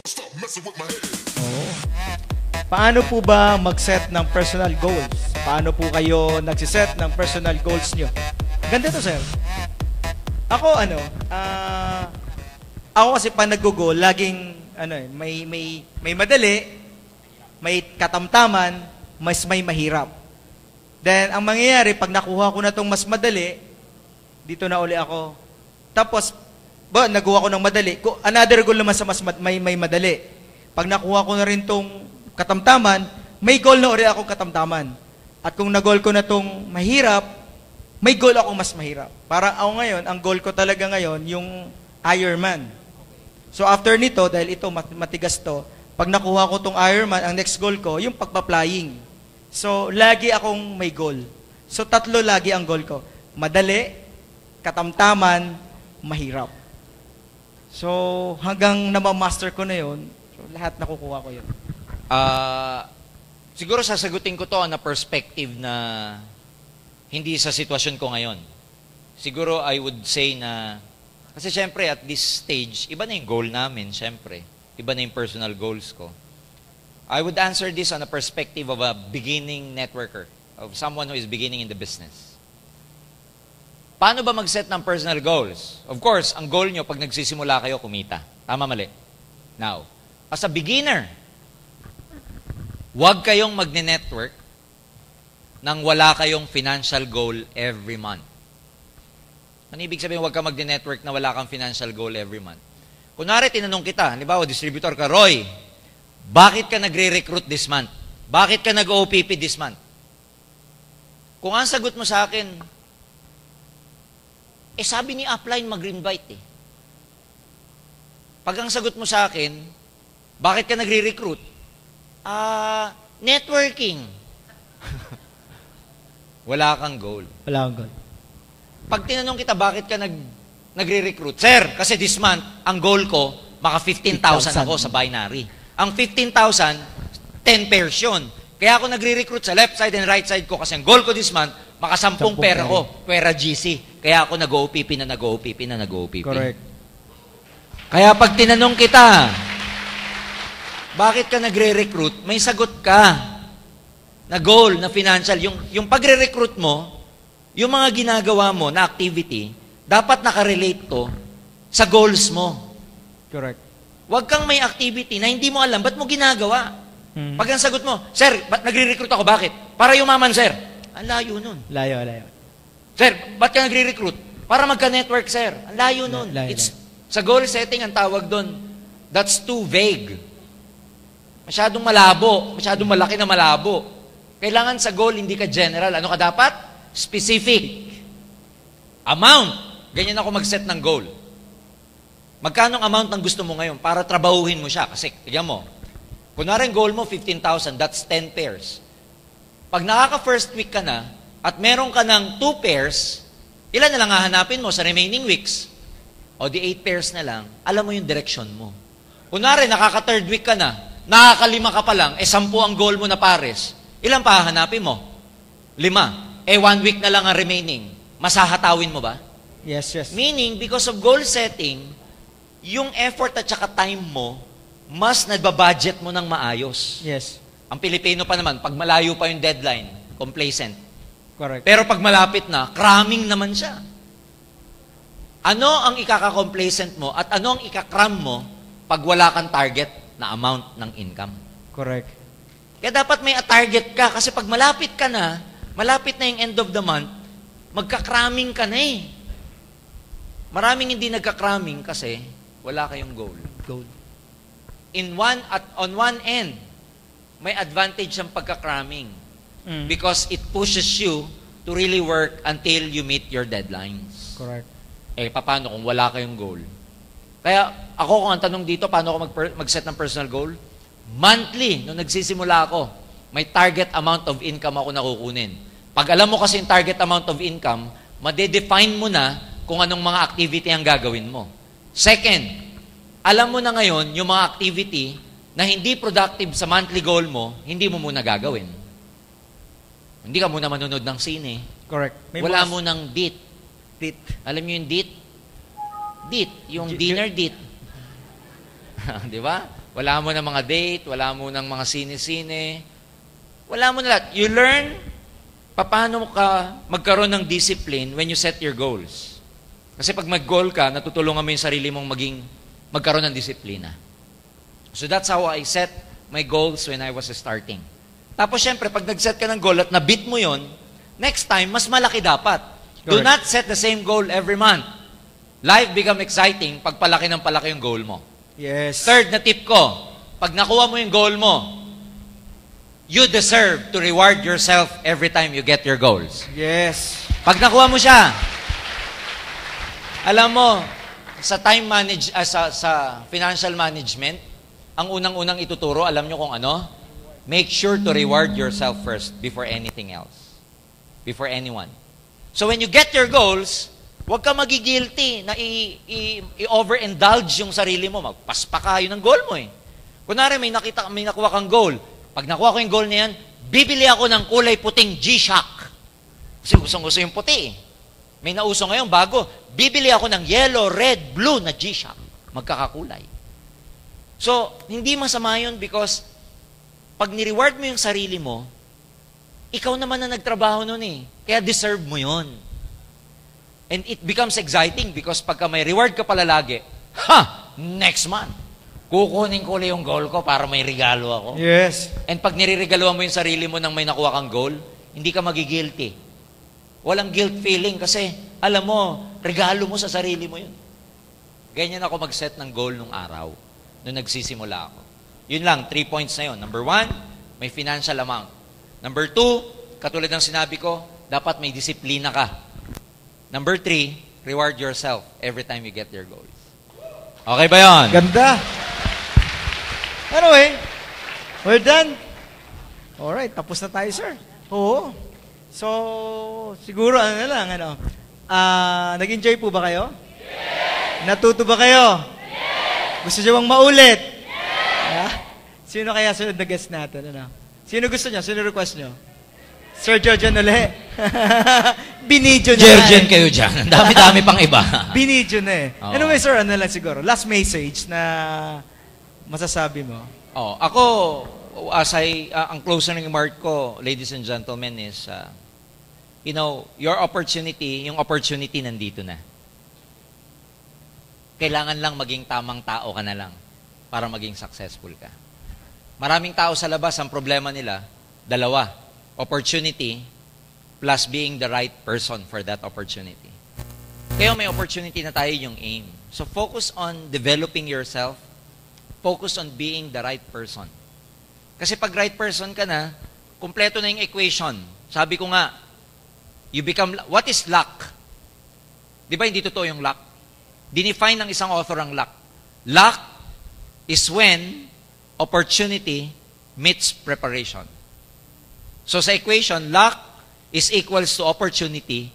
Oo. Paano po ba mag-set ng personal goals? Paano po kayo nagsiset ng personal goals nyo? Ganda to, sir. Ako, ako kasi pag nag-goal, laging, may madali, may katamtaman, mas may mahirap. Then, ang mangyayari, pag nakuha ko na itong mas madali, dito na uli ako. Tapos, nakuha ko ng madali. Another goal naman sa may madali. Pag nakuha ko na rin itong katamtaman, may goal na uli akong katamtaman. At kung na-goal ko na itong mahirap, may goal ako mas mahirap. Parang ako ngayon, ang goal ko talaga ngayon, yung Ironman. So after nito, dahil ito matigas to, pag nakuha ko itong Ironman, ang next goal ko, yung pagpa-flying. So lagi akong may goal. So tatlo lagi ang goal ko. Madali, katamtaman, mahirap. So hanggang namamaster ko na yun, so, lahat nakukuha ko yun. Siguro sasagutin ko to na perspective na hindi sa sitwasyon ko ngayon. Siguro I would say na, kasi syempre at this stage, iba na yung goal namin, syempre. Iba na yung personal goals ko. I would answer this on a perspective of a beginning networker, of someone who is beginning in the business. Paano ba mag-set ng personal goals? Of course, ang goal nyo pag nagsisimula kayo, kumita. Tama, mali? Now, as a beginner, huwag kayong magne-network nang wala kayong financial goal every month. Ano ibig sabihin huwag ka magne-network na wala kang financial goal every month? Kunwari, tinanong kita, halimbawa, distributor ka, Roy, bakit ka nagre-recruit this month? Bakit ka nag-OPP this month? Kung ang sagot mo sa akin, sabi ni upline mag-invite eh. Pag ang sagot mo sa akin, bakit ka nagre-recruit? Networking. Wala kang goal. Wala akong goal. Pag tinanong kita, bakit ka nagre-recruit? Sir, kasi this month, ang goal ko, maka 15,000 ako sa binary. Ang 15,000, 10 pairs yun. Kaya ako nagre-recruit sa left side and right side ko kasi ang goal ko this month, maka 10 pair ako, pera GC. Kaya ako nag-OPP na nag-OPP na nag-OPP. Correct. Kaya pag tinanong kita, bakit ka nagre-recruit? May sagot ka na goal, na financial. Yung pagre-recruit mo, yung mga ginagawa mo na activity, dapat nakarelate to sa goals mo. Correct. Huwag kang may activity na hindi mo alam, ba't mo ginagawa? Pag ang sagot mo, Sir, ba't nagre-recruit ako? Bakit? Para yumaman, sir. Ang layo nun. Layo. Sir, ba't ka nagre-recruit? Para magka-network, sir. Ang layo nun. Layo. Sa goal setting, ang tawag doon, that's too vague. Masyadong malabo. Masyadong malaki na malabo. Kailangan sa goal, hindi ka general. Ano ka dapat? Specific. Amount. Ganyan ako mag-set ng goal. Magkano ang amount ng gusto mo ngayon para trabahuhin mo siya? Kasi, tignan mo, kunwari ang goal mo, 15,000, that's 10 pairs. Pag nakaka-first week ka na, at meron ka ng 2 pairs, ilan na lang hahanapin mo sa remaining weeks? O di 8 pairs na lang, alam mo yung direction mo. Kunwari, nakaka-third week ka na, nakaka-5 ka pa lang, 10 ang goal mo na pares, ilan pa hahanapin mo? 5. 1 week na lang ang remaining. Masahatawin mo ba? Yes. Meaning, because of goal setting, yung effort at saka time mo, mas nababudget mo ng maayos. Yes. Ang Pilipino pa naman, pag malayo pa yung deadline, complacent. Correct. Pero pag malapit na, cramming naman siya. Ano ang ikaka-complacent mo at ano ang ikakram mo pag wala kang target na amount ng income? Correct. Kaya dapat may target ka kasi pag malapit ka na, malapit na yung end of the month, magka-cramming ka na eh. Maraming hindi nagka-cramming kasi wala kayong goal. On one end, may advantage ang pagka-cramming because it pushes you to really work until you meet your deadlines. Correct. Paano kung wala kayong goal? Kaya ako kung ang tanong dito, paano ako mag-set ng personal goal? Monthly, nung nagsisimula ako, may target amount of income ako nakukunin. Pag alam mo kasi yung target amount of income, madedefine mo na kung anong mga activity ang gagawin mo. Second, alam mo na ngayon yung mga activity na hindi productive sa monthly goal mo, hindi mo muna gagawin. Hindi ka muna manunod ng sine. Correct. Wala mo ng date. Alam niyo yung date? Yung dinner date. Di ba? Wala mo ng mga date, wala mo ng mga sine-sine, wala mo na lahat. You learn paano ka magkaroon ng discipline when you set your goals. Kasi pag mag-goal ka, natutulungan mo yung sarili mong magkaroon ng disiplina. So that's how I set my goals when I was starting. Tapos syempre, pag nag-set ka ng goal at na-beat mo yon, next time, mas malaki dapat. Do not set the same goal every month. Life become exciting pag palaki ng palaki yung goal mo. Yes. Third na tip ko, pag nakuha mo yung goal mo, you deserve to reward yourself every time you get your goals. Yes. Pag nakuha mo siya, alam mo, sa financial management, ang unang-unang ituturo, alam nyo kung ano? Make sure to reward yourself first before anything else. Before anyone. So when you get your goals, huwag ka magigilty na i-overindulge yung sarili mo. Magpaspa ka, yun ang goal mo eh. Kunwari, may nakuha kang goal. Pag nakuha ko yung goal na yan, bibili ako ng kulay puting G-Shock. Kasi gustong-gusto yung puti eh. May nauso ngayon bago, bibili ako ng yellow, red, blue na G-Shock. Magkakakulay. So, hindi masama yun because pag ni-reward mo yung sarili mo, ikaw naman na nagtrabaho nun eh. Kaya deserve mo yun. And it becomes exciting because pagka may reward ka pala lagi, next month, kukunin ko yung goal ko para may regalo ako. Yes. And pag niriregaluhan mo yung sarili mo nang may nakuha kang goal, hindi ka magigilty. Walang guilt feeling kasi, alam mo, regalo mo sa sarili mo yun. Ganyan ako mag-set ng goal nung araw, nung nagsisimula ako. Yun lang, 3 points na yun. Number 1, may financial amount. Number 2, katulad ng sinabi ko, dapat may disiplina ka. Number 3, reward yourself every time you get your goals. Okay ba yun? Ganda. Anyway, we're done. Alright, tapos na tayo, sir. Oo. So, siguro, nag-enjoy po ba kayo? Yes! Natuto ba kayo? Yes! Gusto nyo bang maulit? Yes! Sino kaya sunod na guest natin? Sino gusto nyo? Sino request nyo? Sir Georgian ulit. Binidyo na. Georgian kayo dyan. Ang dami-dami pang iba. Binidyo na eh. Oo. Anyway, sir, lang siguro. Last message na masasabi mo. Ako, ang closing remark ko, ladies and gentlemen, is, your opportunity, yung opportunity nandito na. Kailangan lang maging tamang tao ka na lang para maging successful ka. Maraming tao sa labas, ang problema nila, dalawa. Opportunity plus being the right person for that opportunity. Kaya may opportunity na tayo yung aim. So focus on developing yourself. Focus on being the right person. Kasi pag right person ka na, kumpleto na yung equation. Sabi ko nga, what is luck? Di ba hindi totoo yung luck? Dinefine ng isang author ang luck. Luck is when opportunity meets preparation. So sa equation, luck is equals to opportunity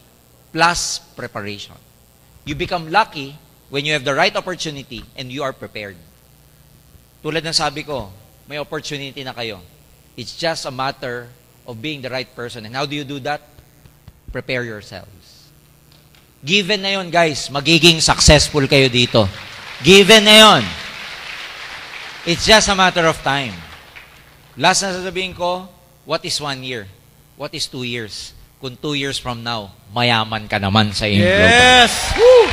plus preparation. You become lucky when you have the right opportunity and you are prepared. Tulad ng sabi ko, may opportunity na kayo. It's just a matter of being the right person. And how do you do that? Prepare yourselves. Given na yon, guys, magiging successful kayo dito. Given na yon. It's just a matter of time. Last na sasabihin ko, what is 1 year? What is 2 years? Kung 2 years from now, mayaman ka naman sa iyong Yes! Woo!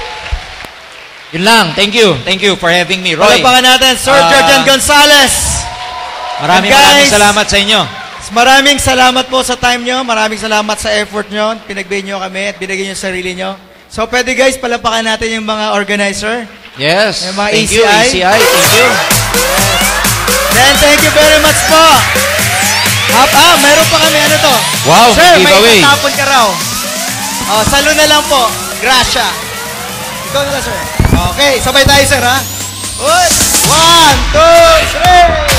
Yun lang. Thank you. Thank you for having me, Roy. Palapakan natin, Sir Georgian Gonzalez. Maraming salamat sa inyo. Maraming salamat po sa time nyo. Maraming salamat sa effort nyo. Pinagbigay nyo kami at binigay nyo sarili nyo. So, pwede guys, palapakan natin yung mga organizer. Yes. Yung mga Thank ACI. you, ACI. Thank you. Then, thank you very much po. Meron pa kami, to? Wow, Sir, may giveaway. tatapon ka raw. Salo na lang po. Gracia. Ikaw na lang, sir. Okay, sabay tayo, sir, ha? 1, 2, 3.